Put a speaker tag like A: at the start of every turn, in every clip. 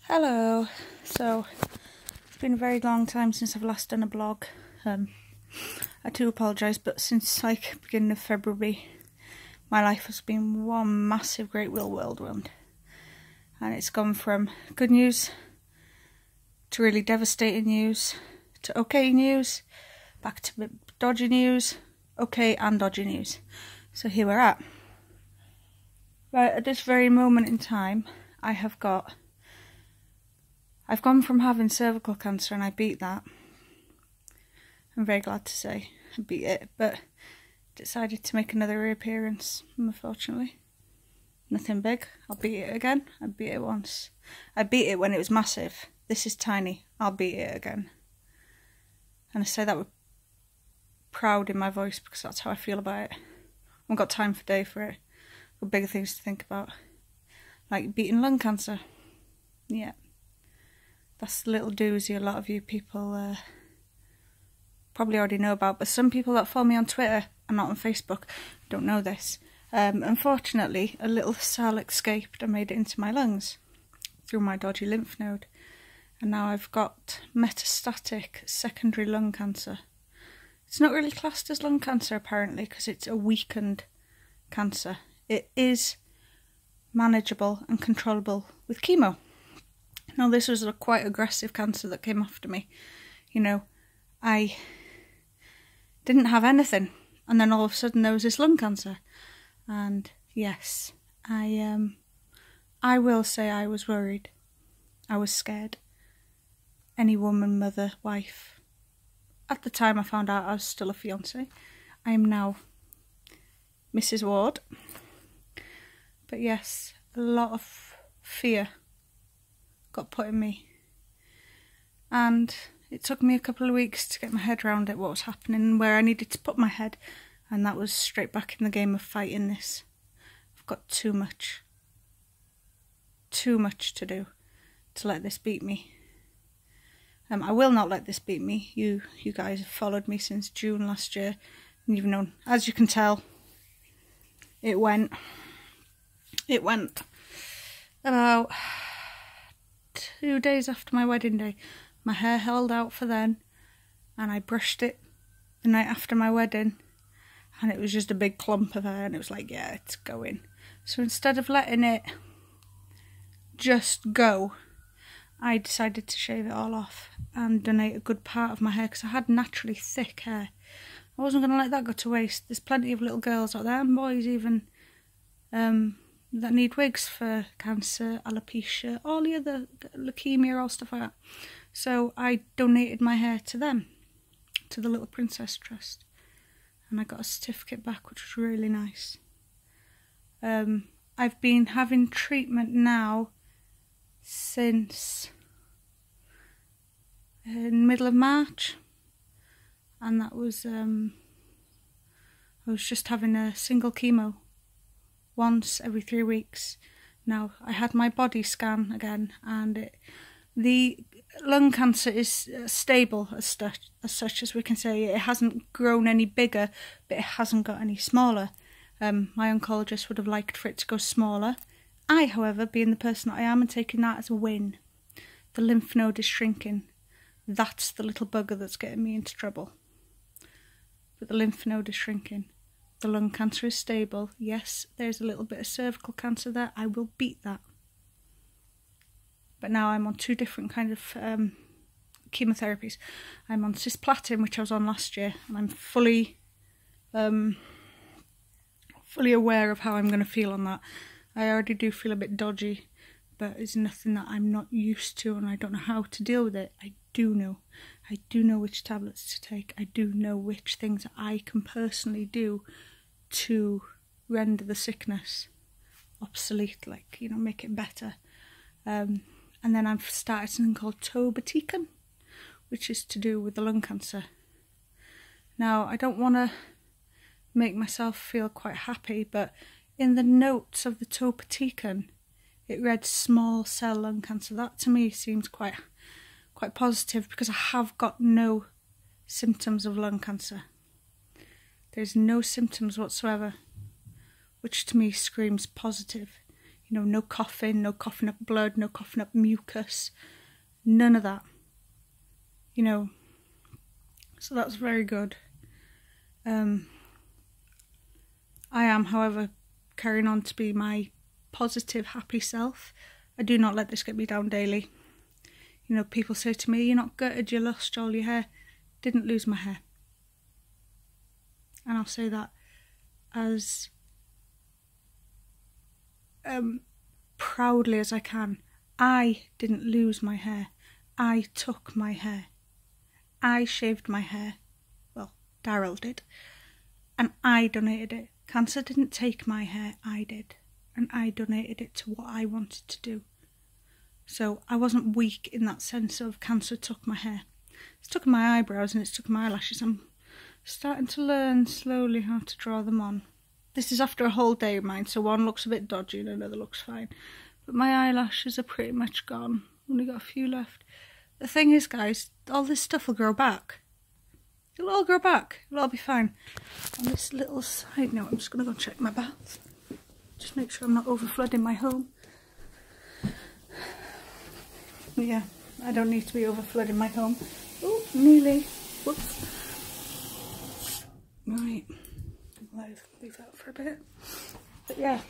A: Hello. So it's been a very long time since I've last done a blog. I do apologise, but since like beginning of February my life has been one massive great wheel whirlwind, and it's gone from good news to really devastating news to okay news, back to dodgy news, okay and dodgy news. So here we're at. Right at this very moment in time, I've gone from having cervical cancer, and I beat that. I'm very glad to say I beat it, but decided to make another reappearance, unfortunately. Nothing big. I'll beat it again. I beat it once. I beat it when it was massive. This is tiny. I'll beat it again. And I say that with proud in my voice because that's how I feel about it. I haven't got time for day for it. I've got bigger things to think about. Like beating lung cancer. Yeah. That's the little doozy a lot of you people probably already know about, but some people that follow me on Twitter and not on Facebook don't know this. Unfortunately, a little cell escaped and made it into my lungs through my dodgy lymph node, and now I've got metastatic secondary lung cancer. It's not really classed as lung cancer apparently because it's a weakened cancer. It is manageable and controllable with chemo. Now, this was a quite aggressive cancer that came after me. You know, I didn't have anything, and then all of a sudden there was this lung cancer. And yes, I will say I was worried. I was scared. Any woman, mother, wife. At the time I found out I was still a fiancée. I am now Mrs. Ward. But yes, a lot of fear got put in me, and it took me a couple of weeks to get my head around it, what was happening and where I needed to put my head, and that was straight back in the game of fighting this. I've got too much to do to let this beat me. I will not let this beat me. You guys have followed me since June last year, and you've known, as you can tell, it went about 2 days after my wedding day. My hair held out for then, and I brushed it the night after my wedding, and it was just a big clump of hair, and it was like, yeah, it's going. So instead of letting it just go, I decided to shave it all off and donate a good part of my hair, because I had naturally thick hair. I wasn't going to let that go to waste. There's plenty of little girls out there, and boys even, that need wigs for cancer, alopecia, all the other leukemia, all stuff like that. So I donated my hair to them, to the Little Princess Trust, and I got a certificate back, which was really nice. I've been having treatment now since in middle of March, and that was I was just having a single chemo once every 3 weeks. Now, I had my body scan again, and the lung cancer is stable as such as we can say. It hasn't grown any bigger, but it hasn't got any smaller. My oncologist would have liked for it to go smaller. I, however, being the person that I am and taking that as a win, the lymph node is shrinking. That's the little bugger that's getting me into trouble. But the lymph node is shrinking. The lung cancer is stable. Yes, there's a little bit of cervical cancer there. I will beat that. But now I'm on 2 different kinds of chemotherapies. I'm on cisplatin, which I was on last year, and I'm fully aware of how I'm going to feel on that. I already do feel a bit dodgy, but it's nothing that I'm not used to, and I don't know how to deal with it. I do know which tablets to take. I do know which things I can personally do to render the sickness obsolete, like, you know, make it better. And then I've started something called topotecan, which is to do with the lung cancer. Now, I don't want to make myself feel quite happy, but in the notes of the topotecan, it read small cell lung cancer. That to me seems quite positive, because I have got no symptoms of lung cancer. There's no symptoms whatsoever, which to me screams positive. You know, no coughing up blood, no coughing up mucus, none of that. You know, so that's very good. I am, however, carrying on to be my positive, happy self. I do not let this get me down daily. You know, people say to me, you're not gutted, you lost all your hair. Didn't lose my hair. And I'll say that as proudly as I can. I didn't lose my hair. I took my hair. I shaved my hair. Well, Daryl did. And I donated it. Cancer didn't take my hair, I did. And I donated it to what I wanted to do. So I wasn't weak in that sense of cancer took my hair. It's took my eyebrows and it's took my eyelashes. I'm starting to learn slowly how to draw them on. This is after a whole day of mine, so one looks a bit dodgy and another looks fine. But my eyelashes are pretty much gone. Only got a few left. The thing is, guys, all this stuff will grow back. It'll all grow back. It'll all be fine. On this little side note, I'm just going to go check my bath. Just make sure I'm not over-flooding my home. But yeah, I don't need to be over-flooding my home. Oh, nearly. Whoops. Right. Leave that for a bit. But yeah,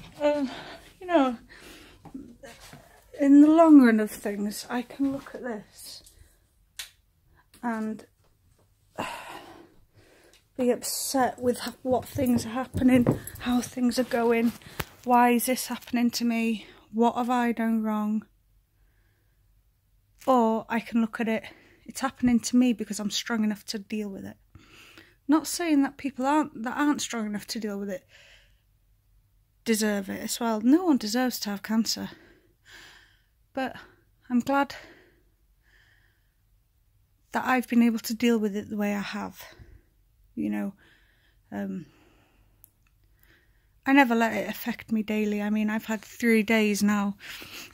A: you know, in the long run of things, I can look at this and be upset with what things are happening, how things are going, why is this happening to me, what have I done wrong? Or I can look at it, it's happening to me because I'm strong enough to deal with it. Not saying that people aren't strong enough to deal with it deserve it as well. No one deserves to have cancer. But I'm glad that I've been able to deal with it the way I have. You know, I never let it affect me daily. I mean, I've had 3 days now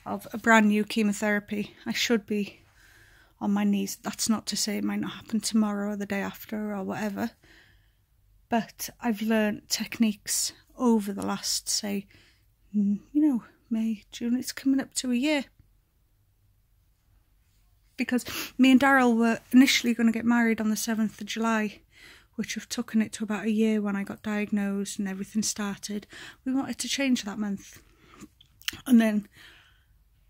A: of a brand new chemotherapy. I should be on my knees. That's not to say it might not happen tomorrow or the day after or whatever. But I've learnt techniques over the last, say, you know, May, June. It's coming up to a year. Because me and Daryl were initially going to get married on the 7th of July, which have taken it to about a year when I got diagnosed and everything started. We wanted to change that month. And then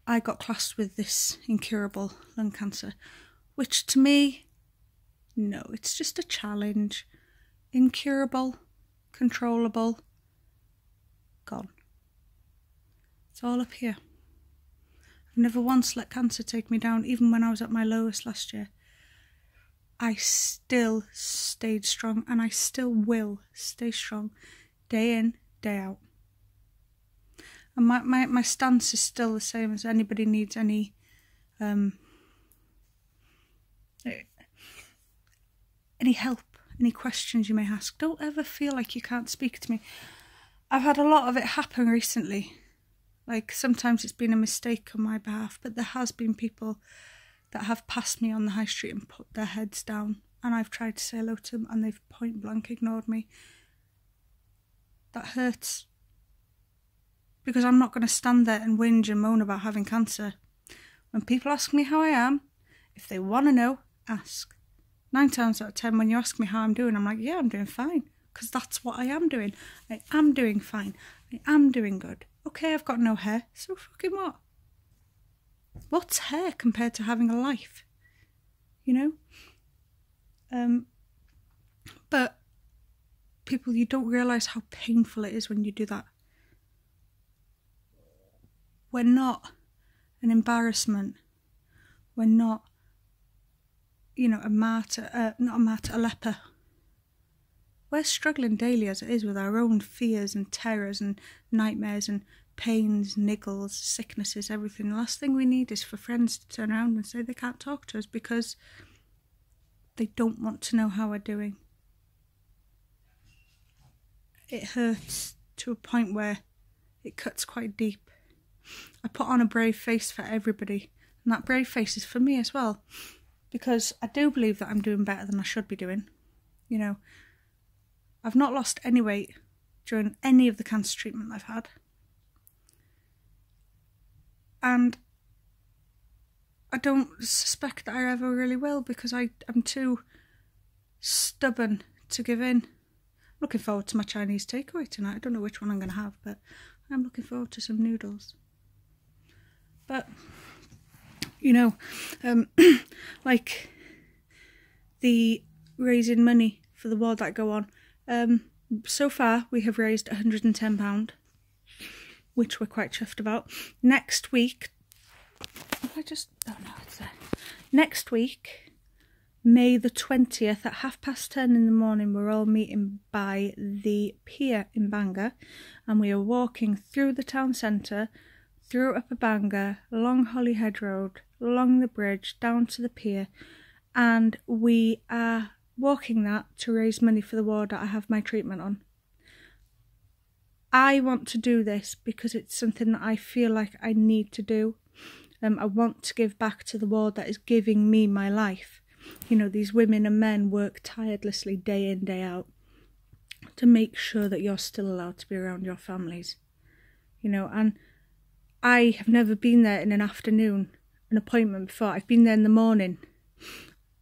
A: I got classed with this incurable lung cancer, which to me, no, it's just a challenge. Incurable, controllable, gone. It's all up here. I've never once let cancer take me down, even when I was at my lowest last year. I still stayed strong, and I still will stay strong, day in, day out. And my stance is still the same. As anybody needs any help, any questions you may ask, don't ever feel like you can't speak to me. I've had a lot of it happen recently. Like, sometimes it's been a mistake on my behalf, but there has been people that have passed me on the high street and put their heads down, and I've tried to say hello to them and they've point blank ignored me. That hurts. Because I'm not going to stand there and whinge and moan about having cancer. When people ask me how I am, if they want to know, ask. 9 times out of 10 when you ask me how I'm doing, I'm like, yeah, I'm doing fine. Because that's what I am doing. I am doing fine. I am doing good. Okay, I've got no hair, so fucking what? What's hair compared to having a life? You know? But people, you don't realise how painful it is when you do that. We're not an embarrassment. We're not, you know, a leper. We're struggling daily as it is with our own fears and terrors and nightmares and pains, niggles, sicknesses, everything. The last thing we need is for friends to turn around and say they can't talk to us because they don't want to know how we're doing. It hurts to a point where it cuts quite deep. I put on a brave face for everybody, and that brave face is for me as well, because I do believe that I'm doing better than I should be doing. You know, I've not lost any weight during any of the cancer treatment I've had. and I don't suspect that I ever really will, because I'm too stubborn to give in. Looking forward to my Chinese takeaway tonight. I don't know which one I'm going to have, but I'm looking forward to some noodles. But, you know, like the raising money for the ward that I go on, so far we have raised £110, which we're quite chuffed about. Next week, next week, May the 20th at 10:30 in the morning, we're all meeting by the pier in Bangor, and we are walking through the town centre, through Upper Bangor, along Holyhead Road, along the bridge, down to the pier, and we are walking that to raise money for the ward that I have my treatment on. I want to do this because it's something that I feel like I need to do. I want to give back to the ward that is giving me my life. You know, these women and men work tirelessly day in, day out to make sure that you're still allowed to be around your families. You know, and I have never been there in an afternoon, an appointment before. I've been there in the morning,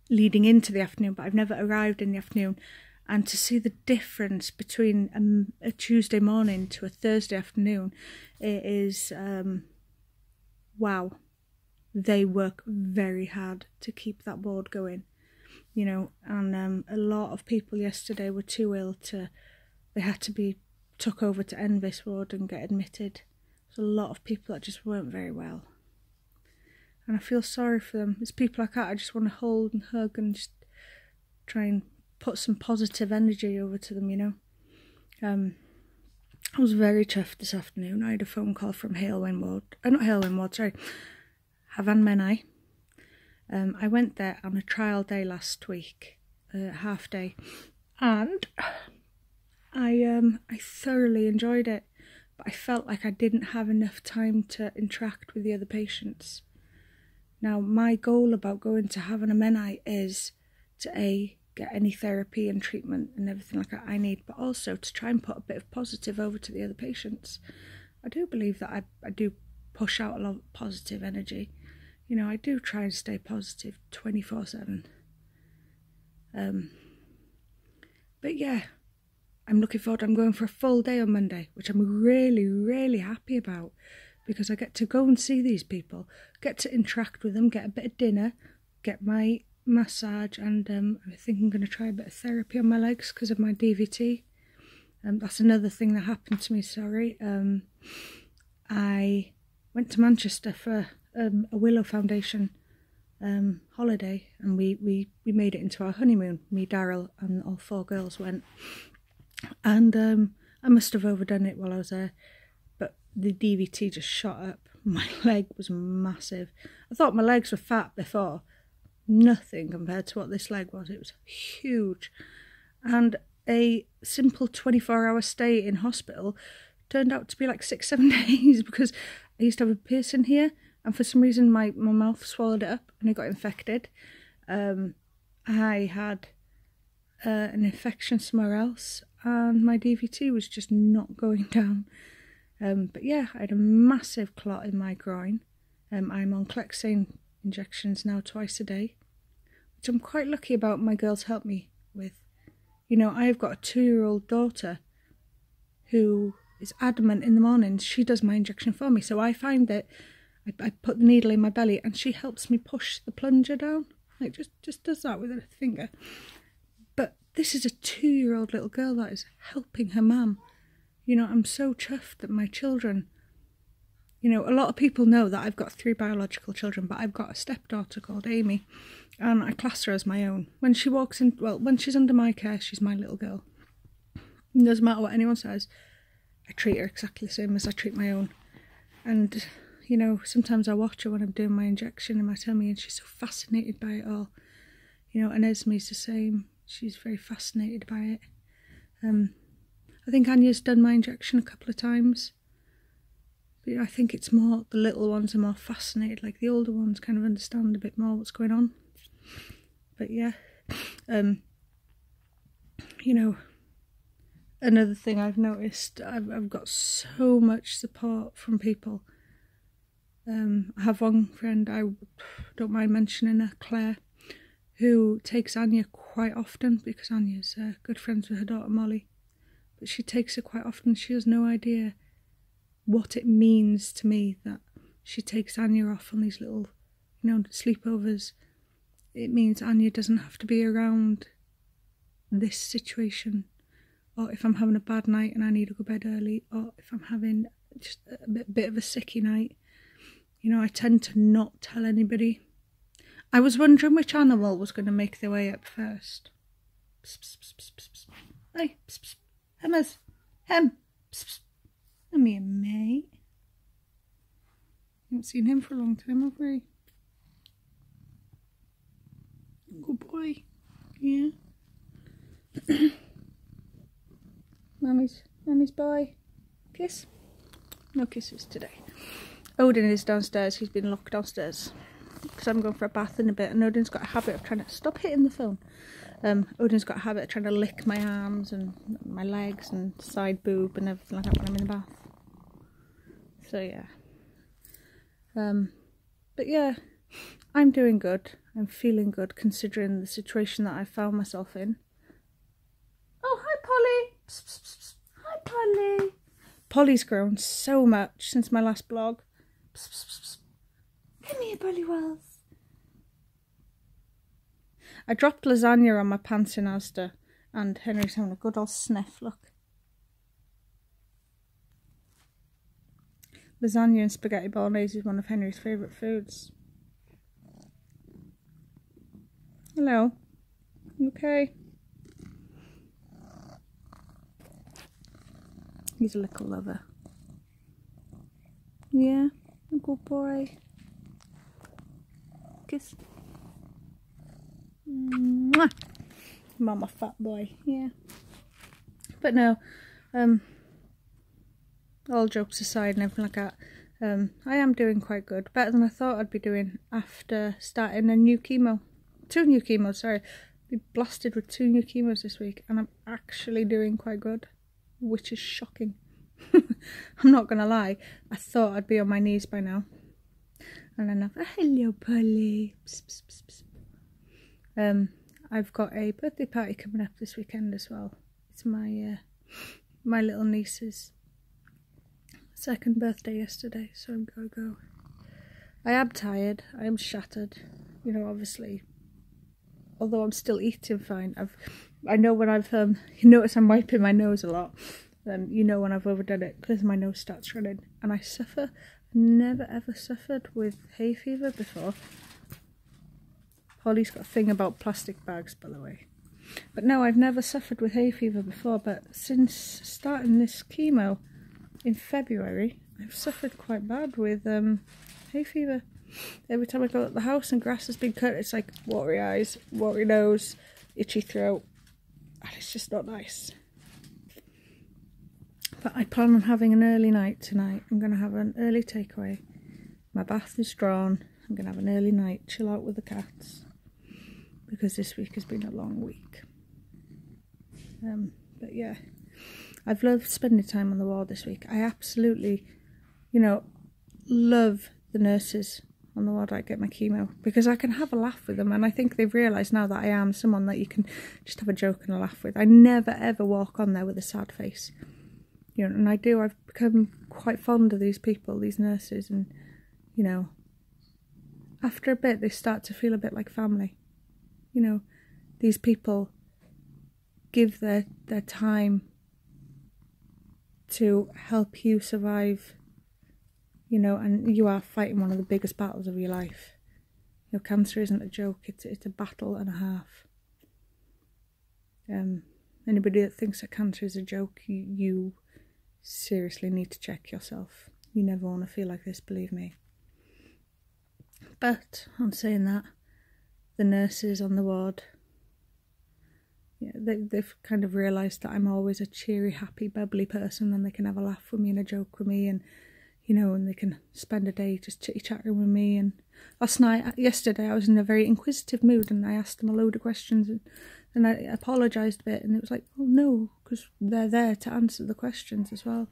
A: leading into the afternoon, but I've never arrived in the afternoon. And to see the difference between a Tuesday morning to a Thursday afternoon, it is, wow. They work very hard to keep that ward going, you know, and a lot of people yesterday were too ill they had to be took over to Envis ward and get admitted. There's a lot of people that just weren't very well. And I feel sorry for them. There's people like that I just want to hold and hug and just try and put some positive energy over to them, you know. I was very chuffed this afternoon. I had a phone call from Haven Menai. I went there on a trial day last week, half day, and I thoroughly enjoyed it, but I felt like I didn't have enough time to interact with the other patients. Now, my goal about going to Haven Menai is to get any therapy and treatment and everything like that I need, but also to try and put a bit of positive over to the other patients. I do believe that I do push out a lot of positive energy. You know, I do try and stay positive 24/7. But yeah, I'm looking forward. I'm going for a full day on Monday, which I'm really, really happy about, because I get to go and see these people, get to interact with them, get a bit of dinner, get my massage, and I think I'm going to try a bit of therapy on my legs because of my DVT. That's another thing that happened to me, sorry. I went to Manchester for a Willow Foundation holiday, and we made it into our honeymoon. Me, Daryl, and all 4 girls went, and I must have overdone it while I was there, but the DVT just shot up. My leg was massive. I thought my legs were fat before. Nothing compared to what this leg was. It was huge, and a simple 24-hour stay in hospital turned out to be like 6-7 days, because I used to have a piercing here, and for some reason my mouth swallowed it up and it got infected. I had an infection somewhere else, and my DVT was just not going down. But yeah, I had a massive clot in my groin. I'm on Clexane injections now twice a day, which I'm quite lucky about. My girls help me with. You know, I've got a 2-year-old daughter who is adamant in the mornings. She does my injection for me, so I find that I put the needle in my belly and she helps me push the plunger down. Like, just does that with her finger. But this is a 2-year-old little girl that is helping her mum. You know, I'm so chuffed that my children... You know, a lot of people know that I've got 3 biological children, but I've got a stepdaughter called Amy, and I class her as my own. When she walks in, well, when she's under my care, she's my little girl. It doesn't matter what anyone says, I treat her exactly the same as I treat my own. And, you know, sometimes I watch her when I'm doing my injection in my tummy, and she's so fascinated by it all. You know, and Esme's the same. She's very fascinated by it. I think Anya's done my injection a couple of times. But I think it's more, the little ones are more fascinated, like the older ones kind of understand a bit more what's going on. But yeah, you know, another thing I've noticed, I've got so much support from people. I have one friend, I don't mind mentioning her, Claire, who takes Anya quite often because Anya's good friends with her daughter Molly. But she takes her quite often. She has no idea what it means to me that she takes Anya off on these little, sleepovers. It means Anya doesn't have to be around this situation, or if I'm having a bad night and I need to go to bed early, or if I'm having just a bit of a sicky night. I tend to not tell anybody. I was wondering which animal was going to make their way up first. Psst, psst, psst, psst, psst. Hey, psst, psst. Hemmers. Hem. Psst, psst. Come here, mate. Haven't seen him for a long time, have we? Good boy. Yeah. Mummy's boy. Kiss? No kisses today. Odin is downstairs. He's been locked downstairs because I'm going for a bath in a bit, and Odin's got a habit of trying to stop hitting the phone. Odin's got a habit of trying to lick my arms and my legs and side boob and everything like that when I'm in the bath. So yeah. But yeah, I'm doing good. I'm feeling good considering the situation that I found myself in. Oh, hi Polly. Psst, psst, psst, psst. Hi Polly. Polly's grown so much since my last blog. Psst, psst, psst, psst. Come here, Polly Wells. I dropped lasagna on my pants in Asda, and Henry's having a good old sniff, look. Lasagna and spaghetti bolognese is one of Henry's favourite foods. Hello. You okay? He's a little lover. Yeah, a good boy. Kiss. Mwah! Mama fat boy, yeah. But no, all jokes aside and everything like that, I am doing quite good. Better than I thought I'd be doing after starting a new chemo. 2 new chemos, sorry. Be blasted with 2 new chemos this week, and I'm actually doing quite good, which is shocking. I'm not gonna lie, I thought I'd be on my knees by now. And then hello Polly. Psst, psst, psst, psst. I've got a birthday party coming up this weekend as well. It's my my little niece's 2nd birthday yesterday, so I'm gonna go. I am tired, I am shattered, obviously. Although I'm still eating fine. I know when I've you notice I'm wiping my nose a lot. When I've overdone it because my nose starts running, and I suffer. Never ever suffered with hay fever before. Polly's got a thing about plastic bags, by the way. But no, I've never suffered with hay fever before, but since starting this chemo in February, I've suffered quite bad with hay fever. Every time I go out the house and grass has been cut, it's like watery eyes, watery nose, itchy throat, and it's just not nice. But I plan on having an early night tonight. I'm going to have an early takeaway. My bath is drawn. I'm going to have an early night, chill out with the cats, because this week has been a long week. But yeah, I've loved spending time on the ward this week. I absolutely, love the nurses on the ward I get my chemo, because I can have a laugh with them, and I think they've realised now that I am someone that you can just have a joke and a laugh with. I never ever walk on there with a sad face. And I've become quite fond of these people, these nurses, and, after a bit they start to feel a bit like family. These people give their time to help you survive, and you are fighting one of the biggest battles of your life. Cancer isn't a joke, it's a battle and a half. Anybody that thinks that cancer is a joke, you seriously need to check yourself. You never want to feel like this, believe me. But on saying that, the nurses on the ward, they've kind of realised that I'm always a cheery, happy, bubbly person, and they can have a laugh with me and a joke with me, and and they can spend a day just chitty-chatting with me. And yesterday I was in a very inquisitive mood, and I asked them a load of questions, and I apologised a bit, and it was like, oh no, because they're there to answer the questions as well.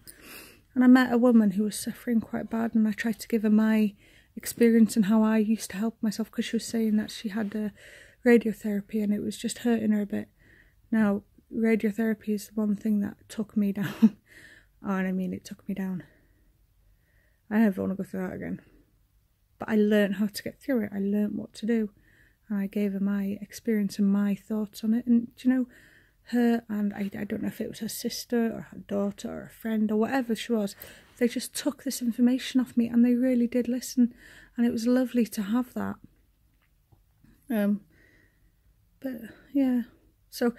A: And I met a woman who was suffering quite bad, and I tried to give her my experience and how I used to help myself, because she was saying that she had radiotherapy and it was just hurting her a bit. Now, radiotherapy is the one thing that took me down. Oh, and I mean, it took me down. I never want to go through that again. But I learned how to get through it. I learned what to do. And I gave her my experience and my thoughts on it. And, you know, her and I don't know if it was her sister or her daughter or a friend or whatever she was, they just took this information off me and they really did listen. And it was lovely to have that. But, yeah. So,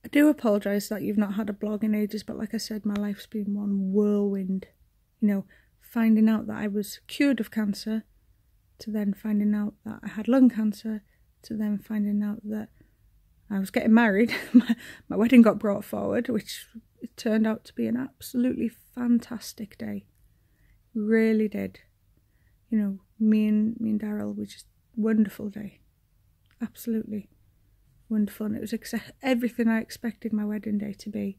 A: I do apologise that you've not had a blog in ages, but like I said, my life's been one whirlwind. You know, finding out that I was cured of cancer, to then finding out that I had lung cancer, to then finding out that I was getting married. My wedding got brought forward, which it turned out to be an absolutely fantastic day. Really did. You know, me and Daryl, was just a wonderful day. Absolutely wonderful. And it was everything I expected my wedding day to be.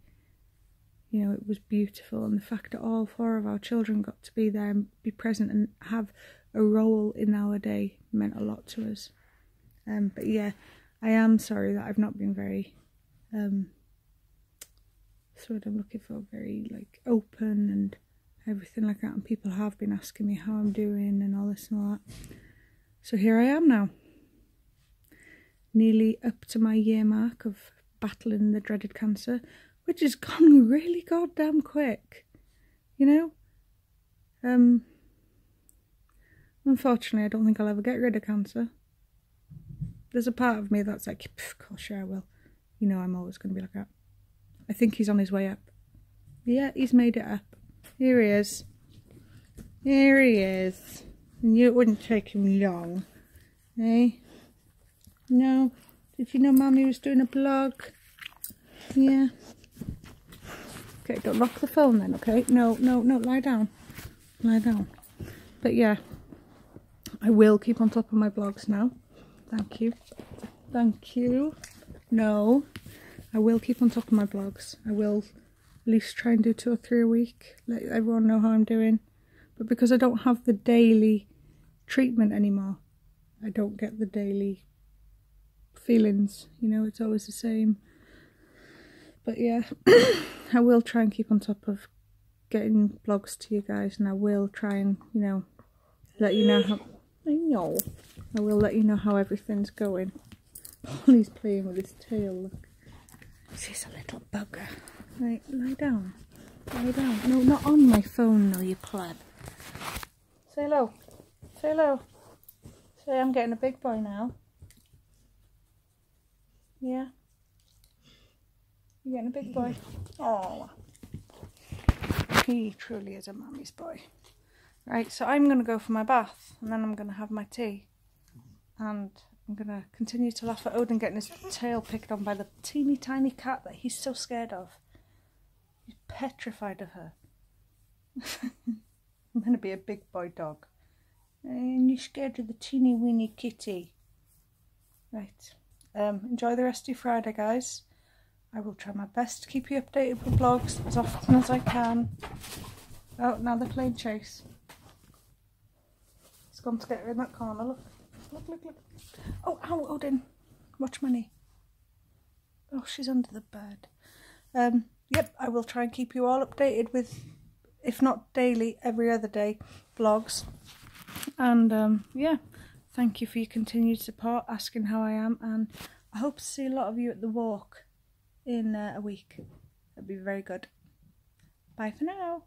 A: You know, it was beautiful. And the fact that all 4 of our children got to be there and be present and have a role in our day meant a lot to us. But yeah, I am sorry that I've not been very, that's what I'm looking for, very like open and everything like that. And people have been asking me how I'm doing and all this and all that. So here I am now. Nearly up to my year mark of battling the dreaded cancer, which has gone really goddamn quick, you know. Unfortunately, I don't think I'll ever get rid of cancer. There's a part of me that's like, of course, sure I will. You know, I'm always going to be like that. I think he's on his way up. Yeah, he's made it up. Here he is. Here he is. And it wouldn't take him long, eh? No. Did you know Mummy was doing a blog? Yeah. Okay, don't lock the phone then, okay? No, lie down. Lie down. But yeah, I will keep on top of my blogs now. Thank you. Thank you. No, I will keep on top of my blogs. I will at least try and do 2 or 3 a week. Let everyone know how I'm doing. But because I don't have the daily treatment anymore, I don't get the daily feelings, you know, it's always the same. But yeah, I will try and keep on top of getting blogs to you guys, and I will try and, you know, let you know how, I will let you know how everything's going. He's playing with his tail, look. She's a little bugger. Right, lie down. Lie down. No, not on my phone, no, you pleb. Say hello. Say hello. Say I'm getting a big boy now. Yeah. You're getting a big boy. Oh. He truly is a mummy's boy. Right, so I'm going to go for my bath, and then I'm going to have my tea. And I'm going to continue to laugh at Odin getting his tail picked on by the teeny tiny cat that he's so scared of. He's petrified of her. I'm going to be a big boy dog. And you're scared of the teeny weeny kitty. Right. Enjoy the rest of your Friday, guys. I will try my best to keep you updated with vlogs as often as I can. Oh, now they're playing chase. He's gone to get her in that corner, look. Look. Oh, ow, Odin. Watch my knee. Oh, she's under the bed. Yep, I will try and keep you all updated with, if not daily, every other day, vlogs. And, yeah, thank you for your continued support, asking how I am, and I hope to see a lot of you at the walk in a week. That'd be very good. Bye for now.